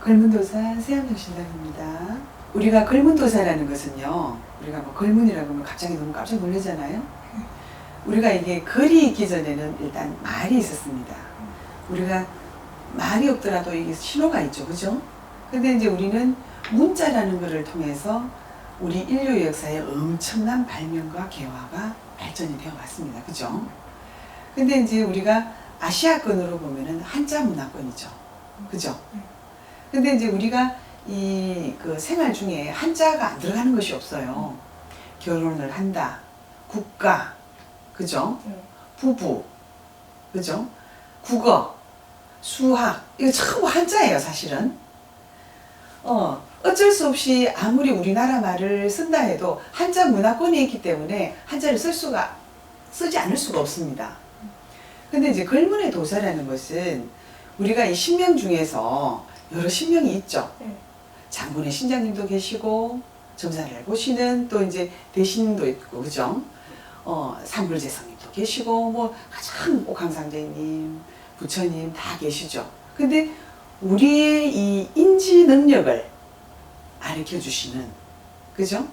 걸문도사 세암정신당입니다. 우리가 걸문도사라는 것은요, 우리가 뭐 걸문이라고 하면 갑자기 너무 깜짝 놀라잖아요. 우리가 이게 글이 있기 전에는 일단 말이 있었습니다. 우리가 말이 없더라도 이게 신호가 있죠, 그죠? 근데 이제 우리는 문자라는 것을 통해서 우리 인류 역사에 엄청난 발명과 개화가 발전이 되어 왔습니다, 그죠? 근데 이제 우리가 아시아권으로 보면은 한자 문화권이죠, 그죠? 근데 이제 우리가 그 생활 중에 한자가 안 들어가는 것이 없어요. 결혼을 한다, 국가, 그죠? 부부, 그죠? 국어, 수학, 이거 전부 한자예요, 사실은. 어쩔 수 없이 아무리 우리나라 말을 쓴다 해도 한자 문화권에 있기 때문에 한자를 쓰지 않을 수가 없습니다. 근데 이제 걸문의 도사라는 것은 우리가 이 신명 중에서 여러 신명이 있죠. 장군의 신장님도 계시고, 점사를 보시는 또 이제 대신도 있고, 그죠? 삼불재성님도 계시고, 뭐 가장 옥황상제님, 부처님 다 계시죠. 근데 우리의 이 인지 능력을 가르쳐 주시는, 그죠?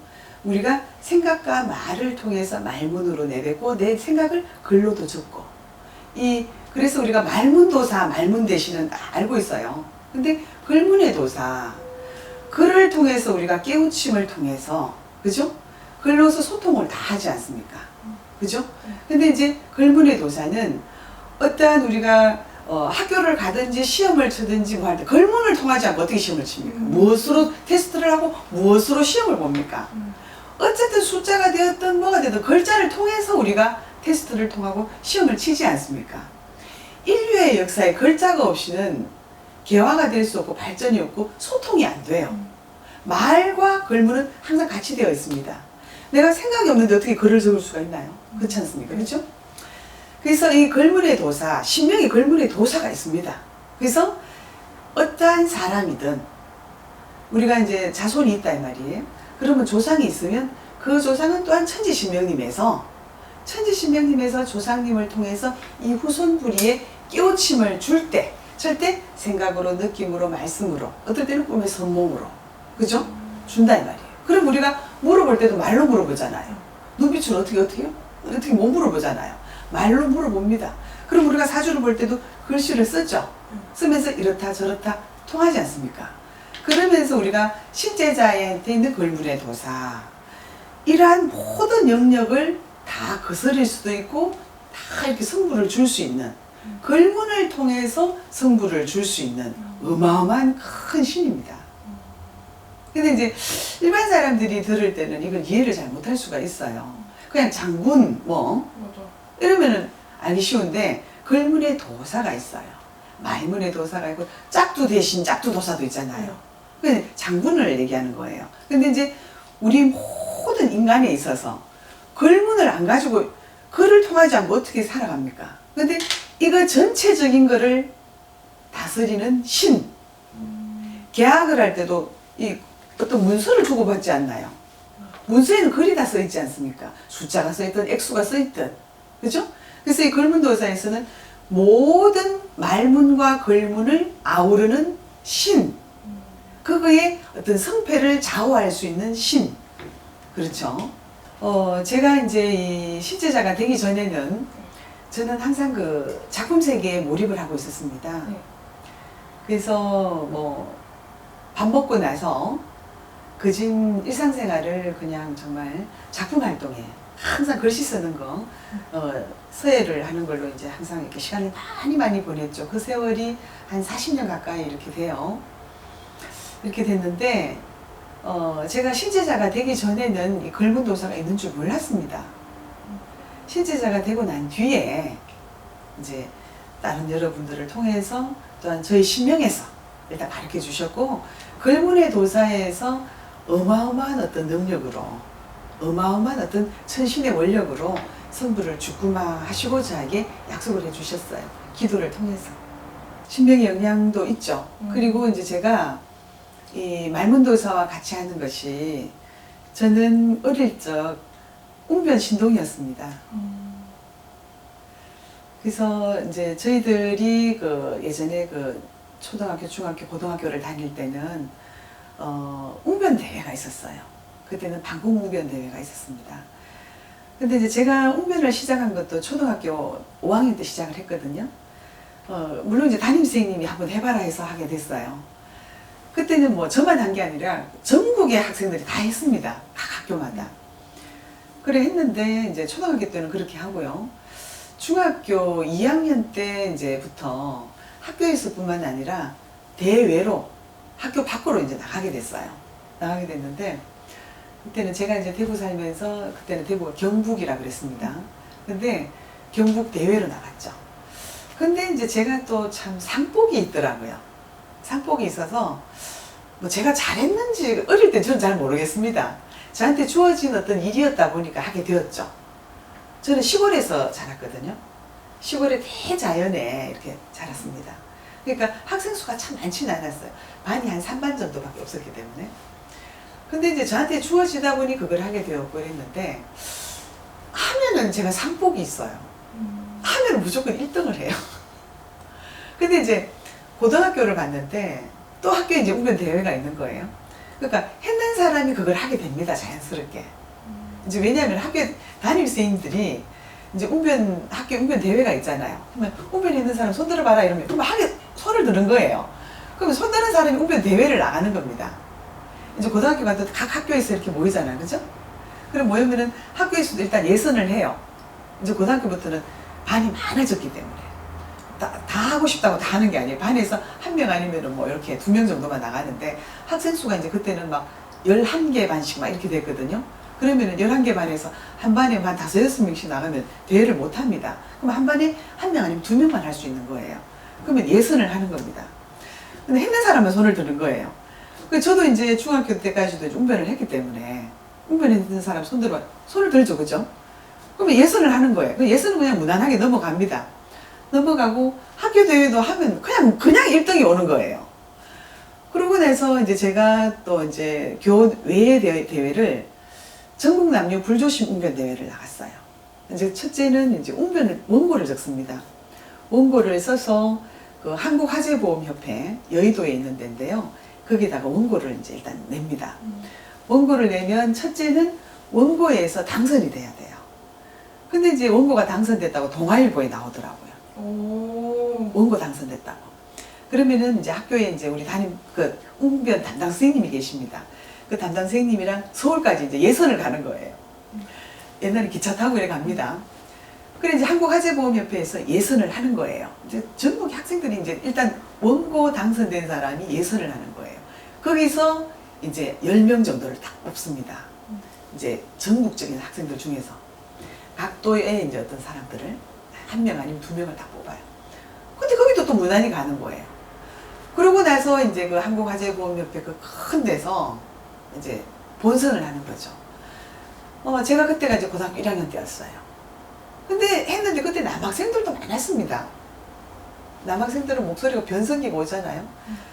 우리가 생각과 말을 통해서 말문으로 내뱉고 내 생각을 글로도 적고, 그래서 우리가 말문도사, 말문대신은 다 알고 있어요. 근데 걸문의 도사, 글을 통해서 우리가 깨우침을 통해서, 그죠? 글로서 소통을 다 하지 않습니까? 그죠? 근데 이제 걸문의 도사는 어떠한 우리가 학교를 가든지 시험을 치든지 뭐 할 때 걸문을 통하지 않고 어떻게 시험을 칩니까? 무엇으로 테스트를 하고 무엇으로 시험을 봅니까? 어쨌든 숫자가 되었든 뭐가 되든 글자를 통해서 우리가 테스트를 통하고 시험을 치지 않습니까? 인류의 역사에 글자가 없이는 개화가 될 수 없고 발전이 없고 소통이 안 돼요. 말과 걸문은 항상 같이 되어 있습니다. 내가 생각이 없는데 어떻게 글을 적을 수가 있나요? 그렇지 않습니까? 그렇죠? 그래서 이 걸문의 도사, 신명이 걸문의 도사가 있습니다. 그래서 어떠한 사람이든 우리가 이제 자손이 있다 이 말이에요. 그러면 조상이 있으면 그 조상은 또한 천지신명님에서 조상님을 통해서 이 후손부리에 깨우침을 줄 때 절대 생각으로, 느낌으로, 말씀으로, 어떨 때는 꿈의 선몽으로, 그죠? 준다 이 말이에요. 그럼 우리가 물어볼 때도 말로 물어보잖아요. 눈빛으로 어떻게 못 물어보잖아요. 말로 물어봅니다. 그럼 우리가 사주를 볼 때도 글씨를 쓰죠. 쓰면서 이렇다 저렇다 통하지 않습니까? 그러면서 우리가 신제자한테 있는 걸문의 도사, 이러한 모든 영역을 다 거스릴 수도 있고 다 이렇게 성부를 줄 수 있는, 걸문을 통해서 성부를 줄 수 있는 어마어마한 큰 신입니다. 근데 이제 일반 사람들이 들을 때는 이걸 이해를 잘 못할 수가 있어요. 그냥 장군 이러면은 알기 쉬운데 걸문의 도사가 있어요. 말문의 도사가 있고 짝두 대신 짝두 도사도 있잖아요. 근데 장군을 얘기하는 거예요. 근데 이제 우리 모든 인간에 있어서 걸문을 안 가지고 글을 통하지 않고 어떻게 살아갑니까? 근데 이거 전체적인 거를 다스리는 신. 계약을 할 때도 이 어떤 문서를 주고받지 않나요? 문서에는 글이 다 써있지 않습니까? 숫자가 써있든 액수가 써있든, 그죠? 그래서 이 걸문도사에서는 모든 말문과 걸문을 아우르는 신, 그거의 어떤 성패를 좌우할 수 있는 신, 그렇죠? 제가 이제 이 신제자가 되기 전에는 저는 항상 그 작품 세계에 몰입을 하고 있었습니다. 그래서 뭐 밥 먹고 나서 그진 일상생활을 그냥 정말 작품 활동에 항상 글씨 쓰는 거, 서예를 하는 걸로 이제 항상 이렇게 시간을 많이 보냈죠. 그 세월이 한 40년 가까이 이렇게 돼요. 이렇게 됐는데, 제가 신제자가 되기 전에는 이 걸문도사가 있는 줄 몰랐습니다. 신제자가 되고 난 뒤에 이제 다른 여러분들을 통해서 또한 저희 신명에서 일단 가르쳐 주셨고, 걸문의 도사에서 어마어마한 어떤 능력으로, 어마어마한 어떤 천신의 원력으로 성부를 죽구마하시고자 하게 약속을 해주셨어요. 기도를 통해서. 신명의 영향도 있죠. 그리고 이제 제가 이 말문도사와 같이 하는 것이, 저는 어릴 적 웅변 신동이었습니다. 그래서 이제 저희들이 그 예전에 그 초등학교, 중학교, 고등학교를 다닐 때는 웅변 대회가 있었어요. 그때는 방공 웅변 대회가 있었습니다. 근데 이제 제가 웅변을 시작한 것도 초등학교 5학년 때 시작을 했거든요. 물론 이제 담임 선생님이 한번 해봐라 해서 하게 됐어요. 그때는 뭐 저만 한 게 아니라 전국의 학생들이 다 했습니다. 각 학교마다. 그래 했는데 이제 초등학교 때는 그렇게 하고요. 중학교 2학년 때 이제부터 학교에서뿐만 아니라 대외로 학교 밖으로 이제 나가게 됐어요. 나가게 됐는데 그때는 제가 이제 대구 살면서 그때는 대구가 경북이라 그랬습니다. 근데 경북 대회로 나갔죠. 근데 이제 제가 또 참 상복이 있더라고요. 상복이 있어서 뭐 제가 잘했는지 어릴 때 저는 잘 모르겠습니다. 저한테 주어진 어떤 일이었다 보니까 하게 되었죠. 저는 시골에서 자랐거든요. 시골의 대자연에 이렇게 자랐습니다. 그러니까 학생 수가 참 많지는 않았어요. 반이 한 3반 정도밖에 없었기 때문에. 근데 이제 저한테 주어지다 보니 그걸 하게 되었고 그랬는데 하면은 제가 상복이 있어요. 하면은 무조건 1등을 해요. 근데 이제 고등학교를 갔는데 또 학교에 이제 웅변 대회가 있는 거예요. 그러니까 했는 사람이 그걸 하게 됩니다. 자연스럽게. 이제 왜냐하면 학교 담임 선생님들이 이제 학교 웅변 대회가 있잖아요. 그러면 웅변 있는 사람 손 들어봐라 이러면 그러면 손을 드는 거예요. 그러면 손 드는 사람이 웅변 대회를 나가는 겁니다. 이제 고등학교 가도 각 학교에서 이렇게 모이잖아요. 그죠? 그럼 모이면은 학교에서도 일단 예선을 해요. 이제 고등학교부터는 반이 많아졌기 때문에. 다 하고 싶다고 다 하는 게 아니에요. 반에서 한 명 아니면은 뭐 이렇게 2명 정도만 나가는데 학생 수가 이제 그때는 막 11개 반씩 막 이렇게 됐거든요. 그러면은 11개 반에서 한 반에 한 5, 6명씩 나가면 대회를 못 합니다. 그럼 한 반에 한 명 아니면 2명만 할 수 있는 거예요. 그러면 예선을 하는 겁니다. 근데 했는 사람은 손을 드는 거예요. 저도 이제 중학교 때까지도 웅변을 했기 때문에 웅변했는 사람 손을 들죠. 그죠? 그러면 예선을 하는 거예요. 예선은 그냥 무난하게 넘어갑니다. 넘어가고 학교 대회도 하면 그냥 1등이 오는 거예요. 그러고 나서 이제 제가 또 이제 교외 대회를 전국 남녀 불조심 웅변 대회를 나갔어요. 이제 첫째는 이제 원고를 적습니다. 원고를 써서 그 한국화재보험협회 여의도에 있는 데인데요. 거기다가 원고를 이제 일단 냅니다. 원고를 내면 첫째는 원고에서 당선이 돼야 돼요. 근데 이제 원고가 당선됐다고 동아일보에 나오더라고요. 원고 당선됐다고. 그러면은 이제 학교에 이제 우리 그 웅변 담당 선생님이 계십니다. 그 담당 선생님이랑 서울까지 이제 예선을 가는 거예요. 옛날에 기차 타고 이래 갑니다. 그래 이제 한국화재보험협회에서 예선을 하는 거예요. 이제 전국 학생들이 이제 일단 원고 당선된 사람이 예선을 하는 거예요. 거기서 이제 10명 정도를 딱 뽑습니다. 이제 전국적인 학생들 중에서 각 도의 이제 어떤 사람들을 1명 아니면 2명을 딱 뽑아요. 근데 거기도 또 무난히 가는 거예요. 그러고 나서 이제 그 한국화재보험협회 그 큰 데서 이제 본선을 하는 거죠. 제가 그때가 이제 고등학교 1학년 때였어요. 근데 했는데 그때 남학생들도 많았습니다. 남학생들은 목소리가 변성기가 오잖아요.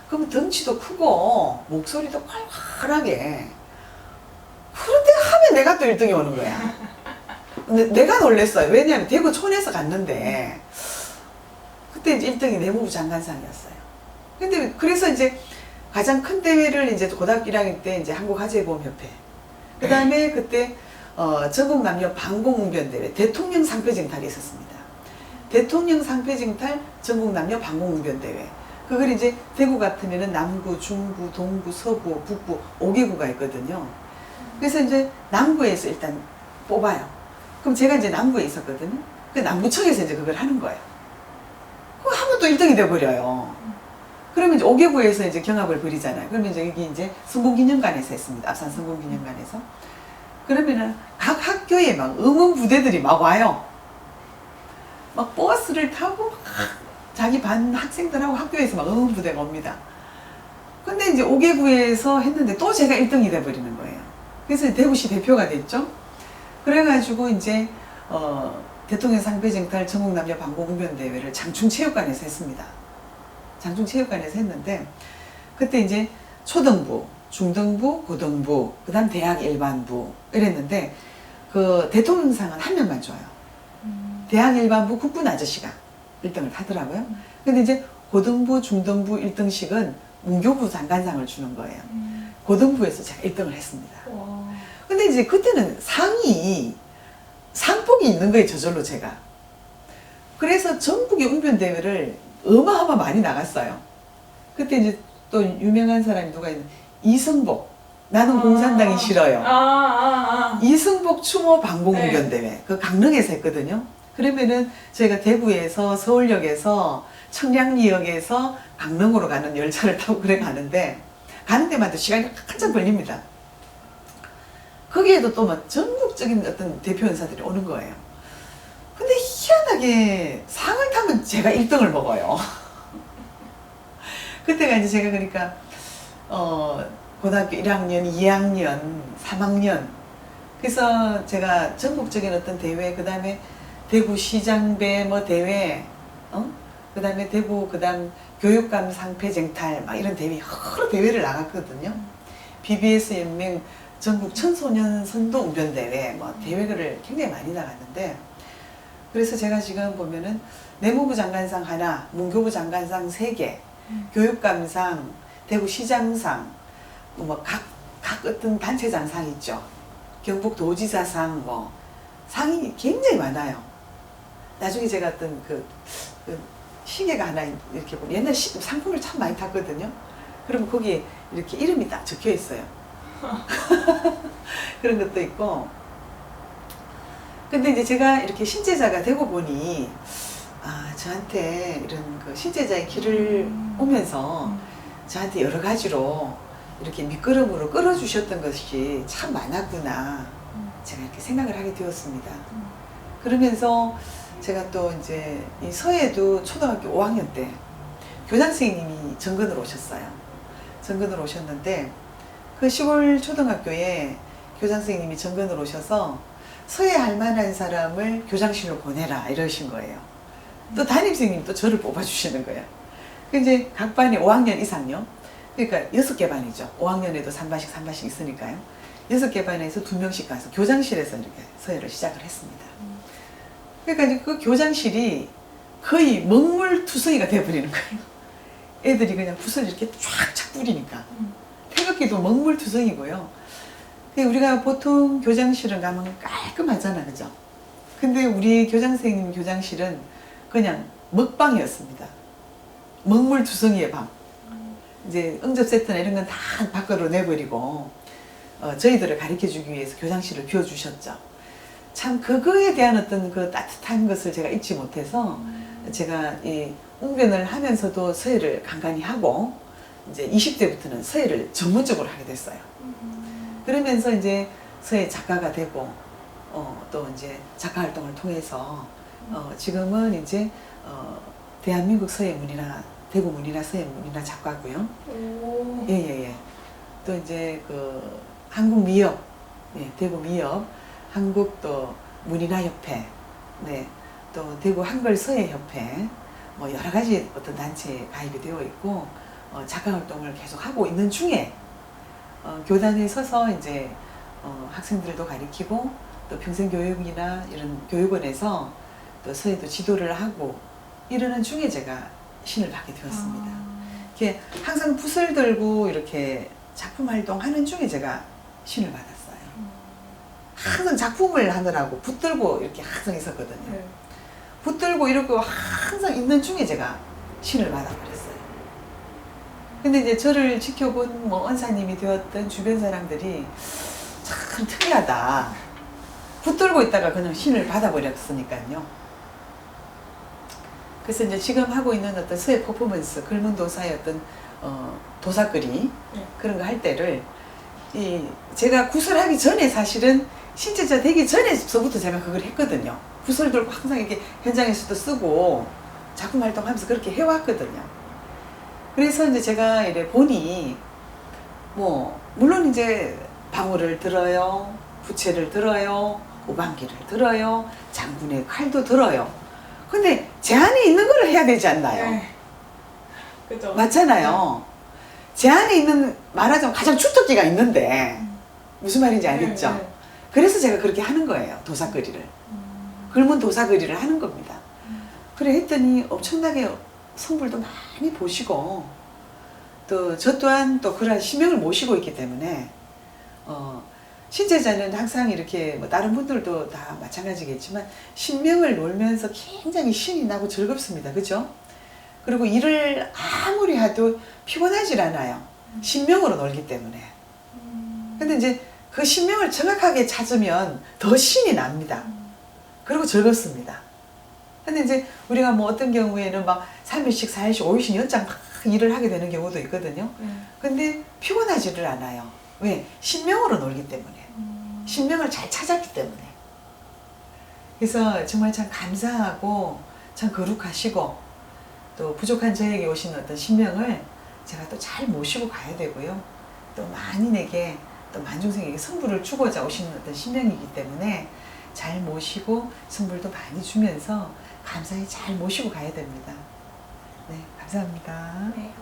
그럼 덩치도 크고 목소리도 활활하게. 그런데 하면 내가 또 1등이 오는 거야. 근데 내가 놀랬어요. 왜냐하면 대구 촌에서 갔는데 그때 이제 1등이 내무부 장관상이었어요. 근데 그래서 이제 가장 큰 대회를 이제 고등학교 1학년 때 이제 한국화재보험협회. 그 다음에 그때 전국 남녀 방공웅변대회 대통령 상패쟁탈이 있었습니다. 대통령 상패쟁탈 전국 남녀 방공웅변대회. 그걸 이제 대구 같으면은 남구, 중구, 동구, 서구, 북구 5개구가 있거든요. 그래서 이제 남구에서 일단 뽑아요. 그럼 제가 이제 남구에 있었거든요. 그 남구청에서 이제 그걸 하는 거예요. 그거 하면 또 1등이 돼버려요. 그러면 이제 5개구에서 이제 경합을 벌이잖아요. 그러면 이제 여기 이제 성공기념관에서 했습니다. 앞산 성공기념관에서. 그러면은 각 학교에 막 응원 부대들이 막 와요. 막 버스를 타고 막 자기 반 학생들하고 학교에서 막 응원 부대가 옵니다. 근데 이제 5개구에서 했는데 또 제가 1등이 돼버리는 거예요. 그래서 대구시 대표가 됐죠. 그래가지고 이제 대통령 상패쟁탈 전국남녀 방공웅변대회를 장충체육관에서 했습니다. 장충체육관에서 했는데 그때 이제 초등부, 중등부, 고등부, 그 다음 대학 일반부 이랬는데 그 대통령상은 한 명만 줘요. 대학 일반부 국군 아저씨가 1등을 하더라고요. 근데 이제 고등부, 중등부 1등씩은 문교부 장관상을 주는 거예요. 고등부에서 제가 1등을 했습니다. 와. 근데 이제 그때는 상복이 있는 거예요, 저절로 제가. 그래서 전국의 웅변대회를 어마어마 많이 나갔어요. 그때 이제 또 유명한 사람이 누가 있는 이승복. 나는 공산당이 싫어요. 이승복 추모 방공 웅변대회. 그 강릉에서 했거든요. 그러면은 저희가 대구에서 서울역에서 청량리역에서 강릉으로 가는 열차를 타고 그래 가는데 가는 데마다 시간이 한참 걸립니다. 거기에도 또 막 전국적인 어떤 대표 연사들이 오는 거예요. 근데 희한하게 상을 타면 제가 1등을 먹어요. 그때가 이제 제가 그러니까 고등학교 1학년, 2학년, 3학년 그래서 제가 전국적인 어떤 대회 그 다음에 대구 시장배 뭐 대회 그 다음에 대구 그다음 교육감 상패쟁탈 막 이런 대회 여러 대회를 나갔거든요. BBS 연맹 전국 청소년 선도 웅변대회 뭐 대회를 굉장히 많이 나갔는데 그래서 제가 지금 보면은 내무부 장관상 하나, 문교부 장관상 3개, 교육감상, 대구시장상, 뭐 각 어떤 단체장상 있죠. 경북도지사상 뭐 상이 굉장히 많아요. 나중에 제가 어떤 그 시계가 하나 이렇게 보면 옛날 상품을 참 많이 탔거든요. 그러면 거기에 이렇게 이름이 딱 적혀 있어요. 그런 것도 있고. 근데 이제 제가 이렇게 신제자가 되고 보니 저한테 이런 그 신제자의 길을 오면서 저한테 여러 가지로 이렇게 밑거름으로 끌어주셨던 것이 참 많았구나. 제가 이렇게 생각을 하게 되었습니다. 그러면서 제가 또 이제 이 서해도 초등학교 5학년 때 교장 선생님이 정근으로 오셨어요. 정근으로 오셨는데 그 시골 초등학교에 교장 선생님이 정근으로 오셔서 서해 할 만한 사람을 교장실로 보내라 이러신 거예요. 또 담임 선생님이 또 저를 뽑아주시는 거예요. 그 이제 각 반에 5학년 이상요. 그러니까 6개 반이죠. 5학년에도 3반씩 있으니까요. 6개 반에서 2명씩 가서 교장실에서 이렇게 서해를 시작을 했습니다. 그러니까 이제 그 교장실이 거의 먹물투성이가 돼버리는 거예요. 애들이 그냥 붓을 이렇게 쫙쫙 뿌리니까. 태극기도 먹물투성이고요. 우리가 보통 교장실을 가면 깔끔하잖아, 그죠? 근데 우리 교장 선생님 교장실은 그냥 먹방이었습니다. 먹물투성이의 방. 이제 응접 세트나 이런 건 다 밖으로 내버리고 저희들을 가르쳐주기 위해서 교장실을 비워주셨죠. 참 그거에 대한 어떤 그 따뜻한 것을 제가 잊지 못해서 제가 이 웅변을 하면서도 서예를 간간히 하고 이제 20대부터는 서예를 전문적으로 하게 됐어요. 그러면서 이제 서예 작가가 되고 또 이제 작가 활동을 통해서 지금은 이제 대한민국 서예 문이나 대구 문이나 서예 문이나 작가고요. 예예예. 또 이제 그 한국 미협, 대구 미협, 한국 또 문이나 협회, 또 대구 한글 서예 협회, 뭐 여러 가지 어떤 단체에 가입이 되어 있고 작가 활동을 계속 하고 있는 중에 교단에 서서 이제 학생들도 가르치고 또 평생교육이나 이런 교육원에서 또 서예도 지도를 하고 이러는 중에 제가 신을 받게 되었습니다. 이렇게 항상 붓을 들고 이렇게 작품 활동하는 중에 제가 신을 받았어요. 항상 작품을 하느라고 붓 들고 이렇게 항상 있었거든요. 붓 들고 이러고 항상 있는 중에 제가 신을 받아버렸어요. 근데 이제 저를 지켜본 뭐 원사님이 되었던 주변 사람들이 참 특이하다. 붓 들고 있다가 그냥 신을 받아버렸으니까요. 그래서 이제 지금 하고 있는 어떤 서예 퍼포먼스, 글문도사의 어떤 도사글이 그런 거 할 때를 제가 구설하기 전에 사실은 신체자 되기 전에서부터 제가 그걸 했거든요. 구설 들고 항상 이렇게 현장에서도 쓰고 작품 활동하면서 그렇게 해왔거든요. 그래서 이제 제가 이래 보니 뭐 물론 이제 방울을 들어요, 부채를 들어요, 오방기를 들어요, 장군의 칼도 들어요. 근데 제 안에 있는 거를 해야 되지 않나요? 그죠. 맞잖아요. 제 안에 있는 말하자면 가장 주특기가 있는데 무슨 말인지 알겠죠? 그래서 제가 그렇게 하는 거예요. 도사거리를. 글문 도사거리를 하는 겁니다. 그래 했더니 엄청나게 성불도 많이 보시고 또 저 또한 또 그런 신명을 모시고 있기 때문에 신제자는 항상 이렇게 뭐 다른 분들도 다 마찬가지겠지만 신명을 놀면서 굉장히 신이 나고 즐겁습니다. 그죠? 그리고 일을 아무리 해도 피곤하질 않아요. 신명으로 놀기 때문에. 근데 이제 그 신명을 정확하게 찾으면 더 신이 납니다. 그리고 즐겁습니다. 근데 이제 우리가 뭐 어떤 경우에는 막 3일씩, 4일씩, 5일씩 연장 막 일을 하게 되는 경우도 있거든요. 근데 피곤하지를 않아요. 왜? 신명으로 놀기 때문에. 신명을 잘 찾았기 때문에. 그래서 정말 참 감사하고 참 거룩하시고 또 부족한 저에게 오신 어떤 신명을 제가 또 잘 모시고 가야 되고요. 또 만인에게 또 만중생에게 성불을 주고자 오시는 어떤 신명이기 때문에 잘 모시고 성불도 많이 주면서 감사히 잘 모시고 가야 됩니다. 네, 감사합니다. 네.